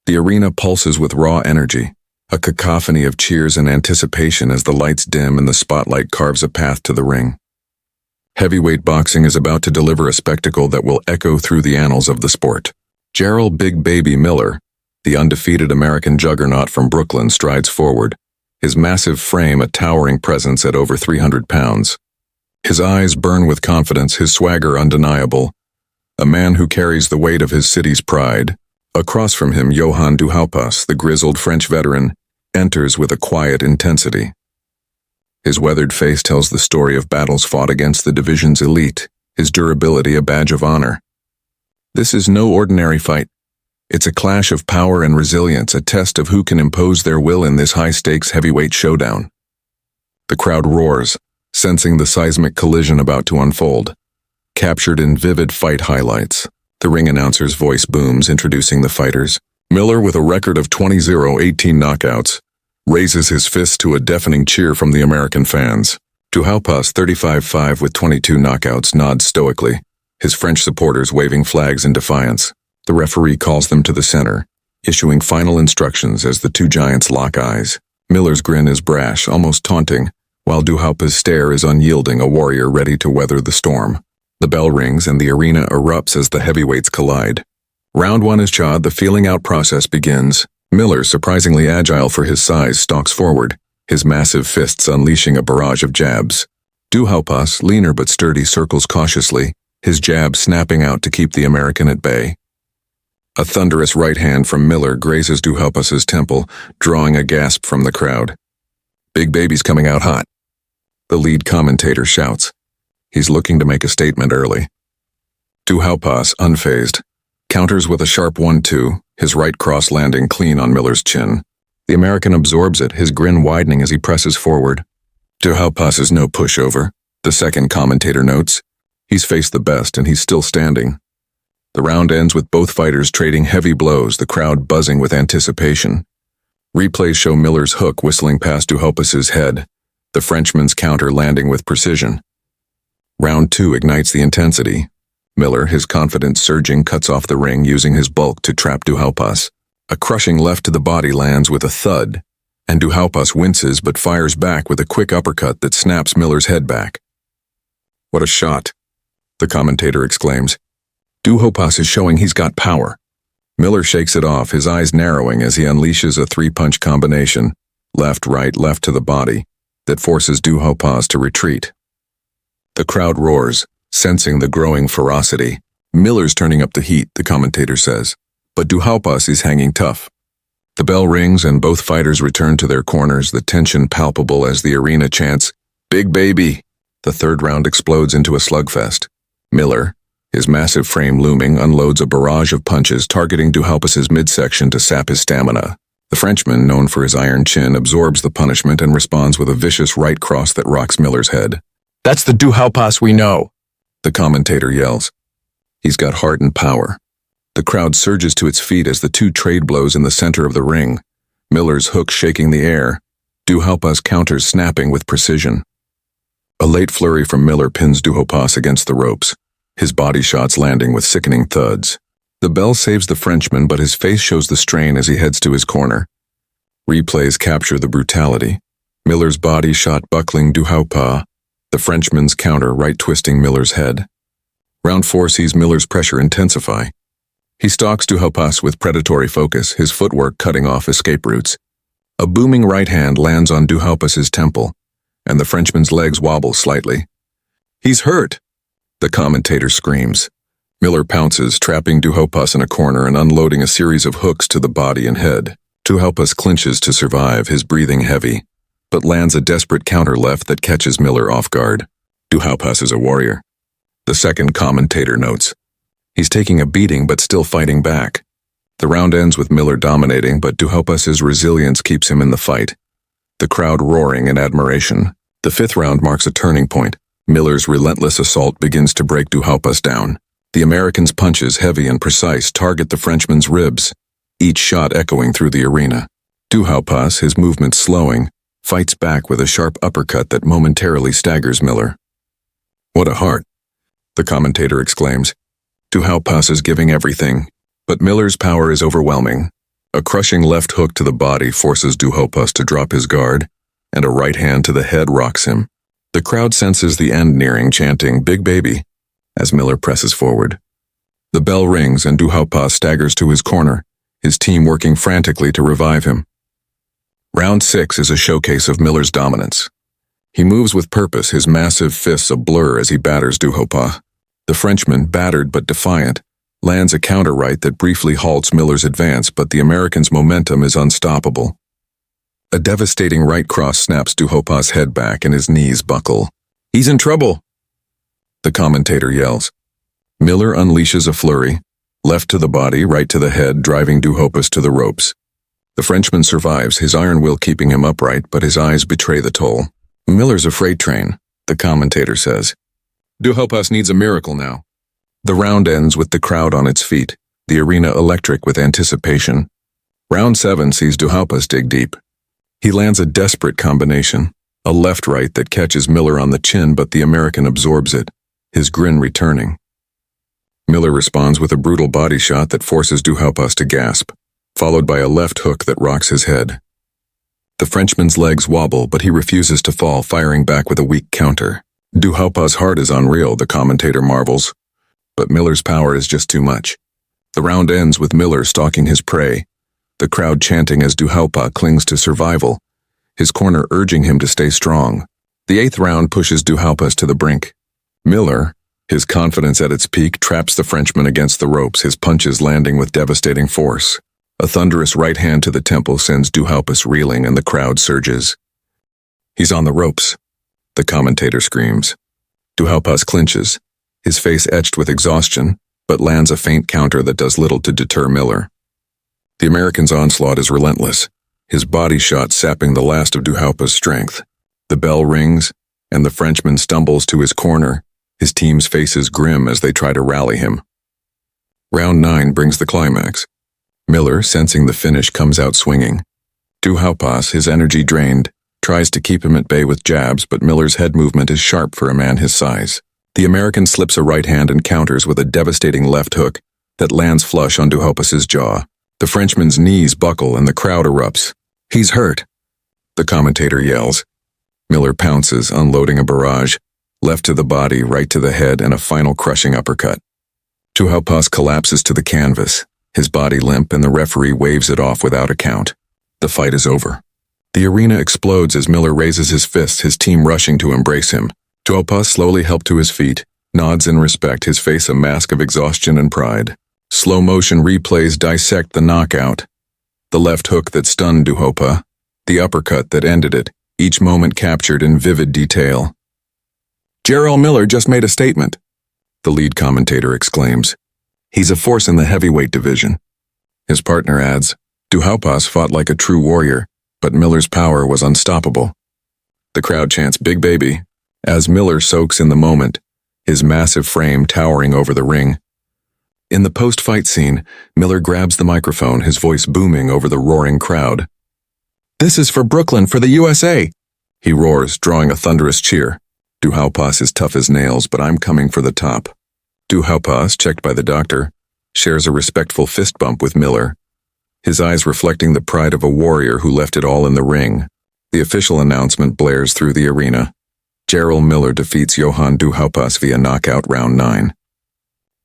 The arena pulses with raw energy, a cacophony of cheers and anticipation as the lights dim and the spotlight carves a path to the ring. Heavyweight boxing is about to deliver a spectacle that will echo through the annals of the sport. Jarrell "Big Baby" Miller, the undefeated American juggernaut from Brooklyn, strides forward, his massive frame a towering presence at over 300 pounds. His eyes burn with confidence, his swagger undeniable. A man who carries the weight of his city's pride. Across from him, Johann Duhaupas, the grizzled French veteran, enters with a quiet intensity. His weathered face tells the story of battles fought against the division's elite, his durability a badge of honor. This is no ordinary fight. It's a clash of power and resilience, a test of who can impose their will in this high-stakes heavyweight showdown. The crowd roars, sensing the seismic collision about to unfold. Captured in vivid fight highlights, the ring announcer's voice booms, introducing the fighters. Miller, with a record of 20-0-18 knockouts, raises his fist to a deafening cheer from the American fans. Duhaupas, 35-5 with 22 knockouts, nods stoically, his French supporters waving flags in defiance. The referee calls them to the center, issuing final instructions as the two giants lock eyes. Miller's grin is brash, almost taunting, while Duhaupas' stare is unyielding, a warrior ready to weather the storm. The bell rings and the arena erupts as the heavyweights collide. Round one is chawed, the feeling out process begins. Miller, surprisingly agile for his size, stalks forward, his massive fists unleashing a barrage of jabs. Duhaupas, leaner but sturdy, circles cautiously, his jab snapping out to keep the American at bay. A thunderous right hand from Miller grazes Duhaupas's temple, drawing a gasp from the crowd. "Big Baby's coming out hot," the lead commentator shouts. He's looking to make a statement early. Duhaupas, unfazed, counters with a sharp 1-2, his right cross landing clean on Miller's chin. The American absorbs it, his grin widening as he presses forward. Duhaupas is no pushover, the second commentator notes. He's faced the best and he's still standing. The round ends with both fighters trading heavy blows, the crowd buzzing with anticipation. Replays show Miller's hook whistling past Duhaupas's head, the Frenchman's counter landing with precision. Round two ignites the intensity. Miller, his confidence surging, cuts off the ring using his bulk to trap Duhaupas. A crushing left to the body lands with a thud, and Duhaupas winces but fires back with a quick uppercut that snaps Miller's head back. "What a shot," the commentator exclaims. "Duhaupas is showing he's got power." Miller shakes it off, his eyes narrowing as he unleashes a three-punch combination, left, right, left to the body, that forces Duhaupas to retreat. The crowd roars, sensing the growing ferocity. "Miller's turning up the heat," the commentator says, but Duhaupas is hanging tough. The bell rings and both fighters return to their corners, the tension palpable as the arena chants, "Big Baby." The third round explodes into a slugfest. Miller, his massive frame looming, unloads a barrage of punches targeting Duhaupas's midsection to sap his stamina. The Frenchman, known for his iron chin, absorbs the punishment and responds with a vicious right cross that rocks Miller's head. "That's the Duhaupas we know," the commentator yells. He's got heart and power. The crowd surges to its feet as the two trade blows in the center of the ring, Miller's hook shaking the air, Duhaupas counters snapping with precision. A late flurry from Miller pins Duhaupas against the ropes, his body shots landing with sickening thuds. The bell saves the Frenchman, but his face shows the strain as he heads to his corner. Replays capture the brutality. Miller's body shot buckling Duhaupas, the Frenchman's counter right-twisting Miller's head. Round four sees Miller's pressure intensify. He stalks Duhaupas with predatory focus, his footwork cutting off escape routes. A booming right hand lands on Duhaupas's temple, and the Frenchman's legs wobble slightly. "He's hurt!" the commentator screams. Miller pounces, trapping Duhaupas in a corner and unloading a series of hooks to the body and head. Duhaupas clinches to survive, his breathing heavy, but lands a desperate counter left that catches Miller off guard. Duhaupas is a warrior, the second commentator notes. He's taking a beating but still fighting back. The round ends with Miller dominating, but Duhaupas's resilience keeps him in the fight. The crowd roaring in admiration. The fifth round marks a turning point. Miller's relentless assault begins to break Duhaupas down. The American's punches, heavy and precise, target the Frenchman's ribs, each shot echoing through the arena. Duhaupas, his movements slowing, fights back with a sharp uppercut that momentarily staggers Miller. "What a heart," the commentator exclaims. Duhaupas is giving everything, but Miller's power is overwhelming. A crushing left hook to the body forces Duhaupas to drop his guard, and a right hand to the head rocks him. The crowd senses the end nearing, chanting, "Big baby," as Miller presses forward. The bell rings and Duhaupas staggers to his corner, his team working frantically to revive him. Round 6 is a showcase of Miller's dominance. He moves with purpose, his massive fists a blur as he batters Duhaupas. The Frenchman, battered but defiant, lands a counter right that briefly halts Miller's advance, but the American's momentum is unstoppable. A devastating right cross snaps Duhaupas' head back and his knees buckle. "He's in trouble!" the commentator yells. Miller unleashes a flurry, left to the body, right to the head, driving Duhaupas to the ropes. The Frenchman survives, his iron will keeping him upright, but his eyes betray the toll. "Miller's a freight train," the commentator says. "Duhaupas needs a miracle now." The round ends with the crowd on its feet, the arena electric with anticipation. Round 7 sees Duhaupas dig deep. He lands a desperate combination, a left-right that catches Miller on the chin, but the American absorbs it, his grin returning. Miller responds with a brutal body shot that forces Duhaupas to gasp, followed by a left hook that rocks his head. The Frenchman's legs wobble, but he refuses to fall, firing back with a weak counter. Duhaupas' heart is unreal, the commentator marvels. But Miller's power is just too much. The round ends with Miller stalking his prey, the crowd chanting as Duhaupas clings to survival, his corner urging him to stay strong. The 8th round pushes Duhaupas to the brink. Miller, his confidence at its peak, traps the Frenchman against the ropes, his punches landing with devastating force. A thunderous right hand to the temple sends Duhaupas reeling and the crowd surges. "He's on the ropes," the commentator screams. Duhaupas clinches, his face etched with exhaustion, but lands a feint counter that does little to deter Miller. The American's onslaught is relentless, his body shot sapping the last of Duhaupas' strength. The bell rings, and the Frenchman stumbles to his corner, his team's faces grim as they try to rally him. Round 9 brings the climax. Miller, sensing the finish, comes out swinging. Duhaupas, his energy drained, tries to keep him at bay with jabs, but Miller's head movement is sharp for a man his size. The American slips a right hand and counters with a devastating left hook that lands flush on Duhaupas's jaw. The Frenchman's knees buckle and the crowd erupts. "He's hurt," the commentator yells. Miller pounces, unloading a barrage, left to the body, right to the head, and a final crushing uppercut. Duhaupas collapses to the canvas, his body limp, and the referee waves it off without a count. The fight is over. The arena explodes as Miller raises his fists, his team rushing to embrace him. Duhaupas, slowly helped to his feet, nods in respect, his face a mask of exhaustion and pride. Slow-motion replays dissect the knockout. The left hook that stunned Duhaupas, the uppercut that ended it, each moment captured in vivid detail. "Jarrell Miller just made a statement," the lead commentator exclaims. "He's a force in the heavyweight division." His partner adds, "Duhaupas fought like a true warrior, but Miller's power was unstoppable." The crowd chants, "Big baby," as Miller soaks in the moment, his massive frame towering over the ring. In the post-fight scene, Miller grabs the microphone, his voice booming over the roaring crowd. "This is for Brooklyn, for the USA!" he roars, drawing a thunderous cheer. "Duhaupas is tough as nails, but I'm coming for the top." Duhaupas, checked by the doctor, shares a respectful fist bump with Miller, his eyes reflecting the pride of a warrior who left it all in the ring. The official announcement blares through the arena. Jarrell Miller defeats Johann Duhaupas via knockout round 9.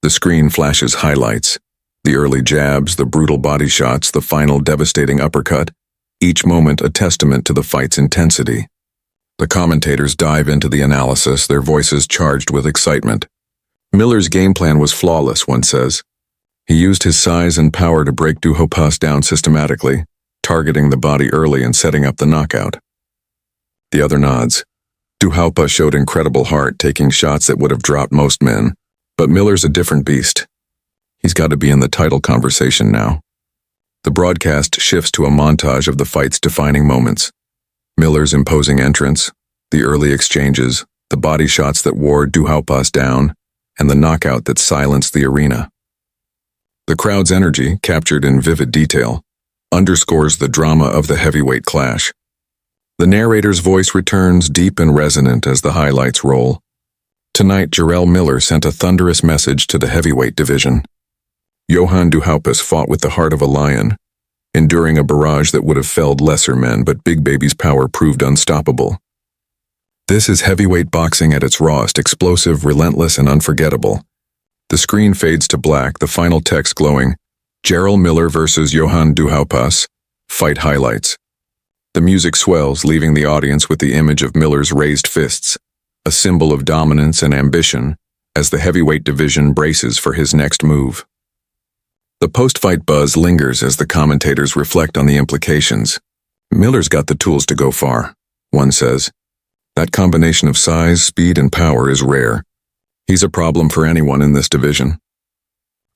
The screen flashes highlights, the early jabs, the brutal body shots, the final devastating uppercut, each moment a testament to the fight's intensity. The commentators dive into the analysis, their voices charged with excitement. Miller's game plan was flawless, one says. He used his size and power to break Duhaupas down systematically, targeting the body early and setting up the knockout. The other nods. Duhaupas showed incredible heart, taking shots that would have dropped most men. But Miller's a different beast. He's got to be in the title conversation now. The broadcast shifts to a montage of the fight's defining moments. Miller's imposing entrance, the early exchanges, the body shots that wore Duhaupas down, and the knockout that silenced the arena. The crowd's energy, captured in vivid detail, underscores the drama of the heavyweight clash. The narrator's voice returns deep and resonant as the highlights roll. Tonight, Jarrell Miller sent a thunderous message to the heavyweight division. Johann Duhaupas fought with the heart of a lion, enduring a barrage that would have felled lesser men, but Big Baby's power proved unstoppable. This is heavyweight boxing at its rawest, explosive, relentless, and unforgettable. The screen fades to black, the final text glowing, Jarrell Miller versus Johann Duhaupas, fight highlights. The music swells, leaving the audience with the image of Miller's raised fists, a symbol of dominance and ambition, as the heavyweight division braces for his next move. The post-fight buzz lingers as the commentators reflect on the implications. Miller's got the tools to go far, one says. That combination of size, speed, and power is rare. He's a problem for anyone in this division.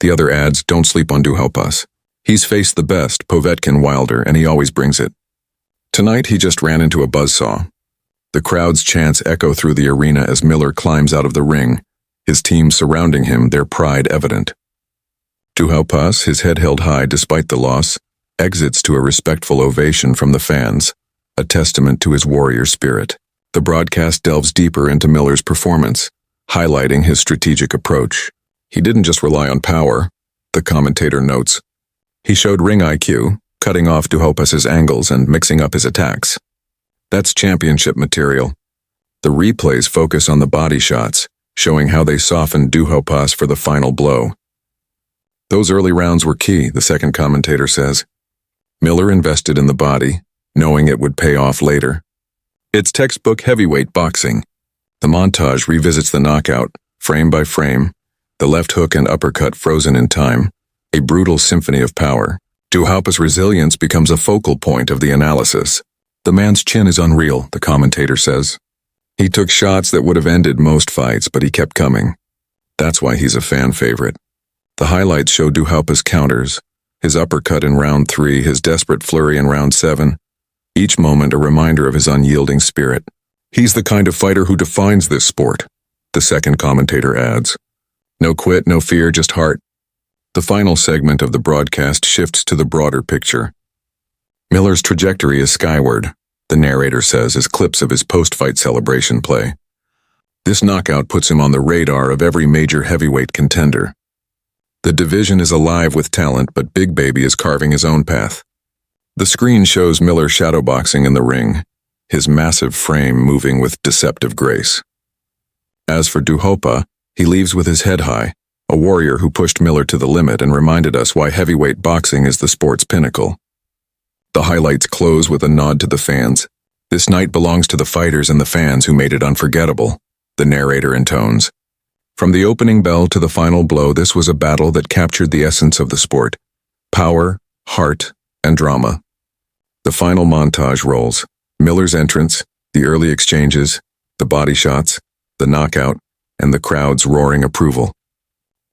The other adds, don't sleep on Duhaupas. He's faced the best, Povetkin, Wilder, and he always brings it. Tonight he just ran into a buzzsaw. The crowd's chants echo through the arena as Miller climbs out of the ring, his team surrounding him, their pride evident. Duhaupas, his head held high despite the loss, exits to a respectful ovation from the fans, a testament to his warrior spirit. The broadcast delves deeper into Miller's performance, highlighting his strategic approach. He didn't just rely on power, the commentator notes. He showed ring IQ, cutting off Duhaupas's angles and mixing up his attacks. That's championship material. The replays focus on the body shots, showing how they softened Duhaupas for the final blow. Those early rounds were key, the second commentator says. Miller invested in the body, knowing it would pay off later. It's textbook heavyweight boxing. The montage revisits the knockout, frame by frame, the left hook and uppercut frozen in time, a brutal symphony of power. Duhaupas' resilience becomes a focal point of the analysis. The man's chin is unreal, the commentator says. He took shots that would have ended most fights, but he kept coming. That's why he's a fan favorite. The highlights show Duhaupas' counters, his uppercut in round 3, his desperate flurry in round 7, each moment a reminder of his unyielding spirit. He's the kind of fighter who defines this sport, the second commentator adds. No quit, no fear, just heart. The final segment of the broadcast shifts to the broader picture. Miller's trajectory is skyward, the narrator says as clips of his post-fight celebration play. This knockout puts him on the radar of every major heavyweight contender. The division is alive with talent, but Big Baby is carving his own path. The screen shows Miller shadowboxing in the ring, his massive frame moving with deceptive grace. As for Duhaupas, he leaves with his head high, a warrior who pushed Miller to the limit and reminded us why heavyweight boxing is the sport's pinnacle. The highlights close with a nod to the fans. This night belongs to the fighters and the fans who made it unforgettable, the narrator intones. From the opening bell to the final blow, this was a battle that captured the essence of the sport: power, heart, and drama. The final montage rolls. Miller's entrance, the early exchanges, the body shots, the knockout, and the crowd's roaring approval.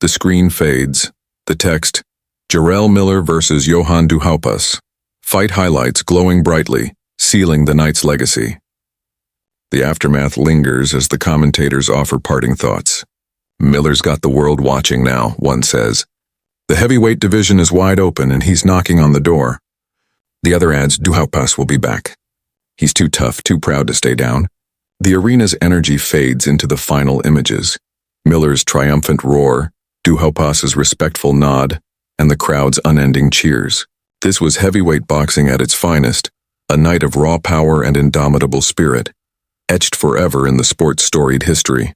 The screen fades. The text, Jarrell Miller versus Johann Duhaupas. Fight highlights glowing brightly, sealing the night's legacy. The aftermath lingers as the commentators offer parting thoughts. Miller's got the world watching now, one says. The heavyweight division is wide open and he's knocking on the door. The other adds, Duhaupas will be back. He's too tough, too proud to stay down. The arena's energy fades into the final images. Miller's triumphant roar, Duhaupas's respectful nod, and the crowd's unending cheers. This was heavyweight boxing at its finest, a night of raw power and indomitable spirit, etched forever in the sport's storied history.